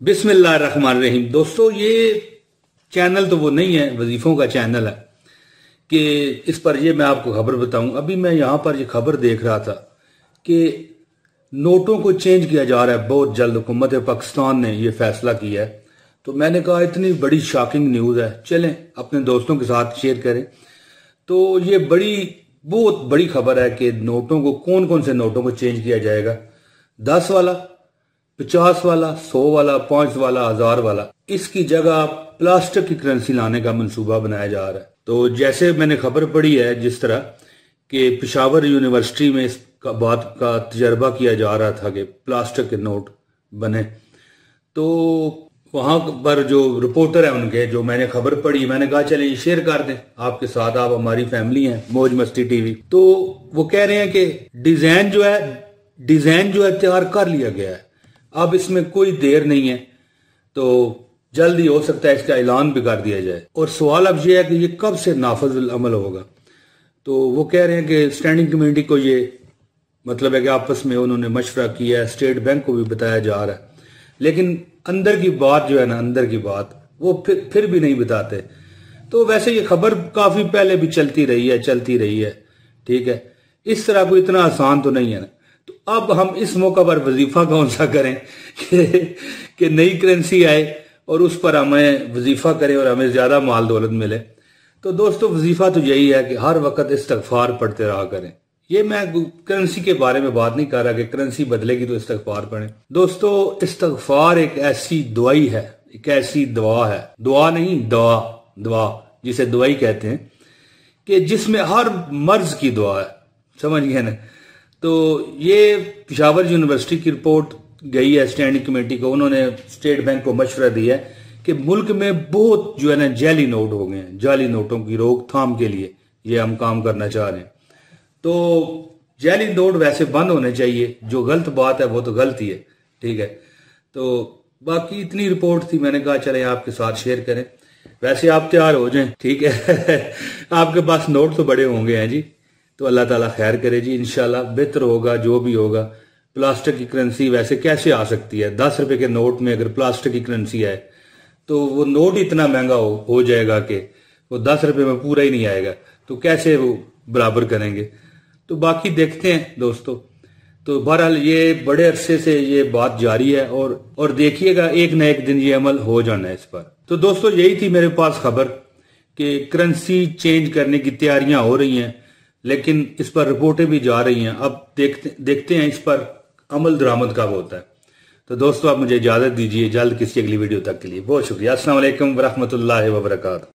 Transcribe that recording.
बिस्मिल्लाहिर्रहमानिर्रहीम। दोस्तों, ये चैनल तो वो नहीं है, वजीफों का चैनल है कि इस पर ये मैं आपको खबर बताऊं। अभी मैं यहाँ पर ये खबर देख रहा था कि नोटों को चेंज किया जा रहा है बहुत जल्द। हुकूमत पाकिस्तान ने ये फैसला किया है, तो मैंने कहा इतनी बड़ी शॉकिंग न्यूज़ है, चलें अपने दोस्तों के साथ शेयर करें। तो ये बहुत बड़ी खबर है कि नोटों को, कौन कौन से नोटों को चेंज किया जाएगा। 10 वाला, 50 वाला, 100 वाला, 5 वाला, 1000 वाला, इसकी जगह प्लास्टिक की करेंसी लाने का मंसूबा बनाया जा रहा है। तो जैसे मैंने खबर पढ़ी है, जिस तरह कि पेशावर यूनिवर्सिटी में इस बात का तजर्बा किया जा रहा था कि प्लास्टिक के नोट बने, तो वहां पर जो रिपोर्टर है उनके, जो मैंने खबर पढ़ी, मैंने कहा चले ये शेयर कर दें आपके साथ, आप हमारी फैमिली हैं मौज मस्ती टीवी। तो वो कह रहे हैं कि डिजाइन जो है तैयार कर लिया गया है, अब इसमें कोई देर नहीं है, तो जल्द ही हो सकता है इसका ऐलान भी कर दिया जाए। और सवाल अब ये है कि ये कब से नाफिज अमल होगा। तो वो कह रहे हैं कि स्टैंडिंग कमेटी को ये मतलब है कि आपस में उन्होंने मशवरा किया है, स्टेट बैंक को भी बताया जा रहा है, लेकिन अंदर की बात जो है ना, अंदर की बात वो फिर भी नहीं बताते। तो वैसे ये खबर काफी पहले भी चलती रही है, ठीक है, इस तरह को इतना आसान तो नहीं है ना। तो अब हम इस मौका पर वजीफा कौन सा करें कि नई करेंसी आए और उस पर हमें वजीफा करें और हमें ज्यादा माल दौलत मिले। तो दोस्तों, वजीफा तो यही है कि हर वक्त इस्तगफार पढ़ते रहा करें। ये मैं करेंसी के बारे में बात नहीं कर रहा कि करेंसी बदलेगी तो इस्तगफार पढ़ें। दोस्तों, इस्तगफार एक ऐसी दवाई है, एक ऐसी दवा है, दुआ नहीं, दवा जिसे दवाई कहते हैं, कि जिसमें हर मर्ज की दुआ है, समझ गए ना। तो ये पेशावर यूनिवर्सिटी की रिपोर्ट गई है स्टैंडिंग कमेटी को, उन्होंने स्टेट बैंक को मशवरा दिया है कि मुल्क में बहुत जो है ना जाली नोट हो गए हैं, जाली नोटों की रोकथाम के लिए ये हम काम करना चाह रहे हैं। तो जाली नोट वैसे बंद होने चाहिए, जो गलत बात है वो तो गलत ही है, ठीक है। तो बाकी इतनी रिपोर्ट थी, मैंने कहा चले आपके साथ शेयर करें। वैसे आप तैयार हो जाएं, ठीक है आपके पास नोट तो बड़े होंगे हैं जी, तो अल्लाह ताला खैर करे जी, इंशाल्लाह बेहतर होगा जो भी होगा। प्लास्टिक की करेंसी वैसे कैसे आ सकती है? 10 रुपए के नोट में अगर प्लास्टिक की करेंसी आए तो वो नोट इतना महंगा हो जाएगा कि वो 10 रुपए में पूरा ही नहीं आएगा, तो कैसे वो बराबर करेंगे। तो बाकी देखते हैं दोस्तों। तो बहरहाल ये बड़े अरसे से ये बात जारी है और देखिएगा एक न एक दिन ये अमल हो जाना है इस पर। तो दोस्तों, यही थी मेरे पास खबर कि करेंसी चेंज करने की तैयारियां हो रही हैं, लेकिन इस पर रिपोर्टें भी जा रही हैं। अब देखते हैं इस पर अमल दरामद कब होता है। तो दोस्तों, आप मुझे इजाजत दीजिए, जल्द किसी अगली वीडियो तक के लिए बहुत शुक्रिया। अस्सलाम वालेकुम वरहमतुल्लाहि वबरकातुहू।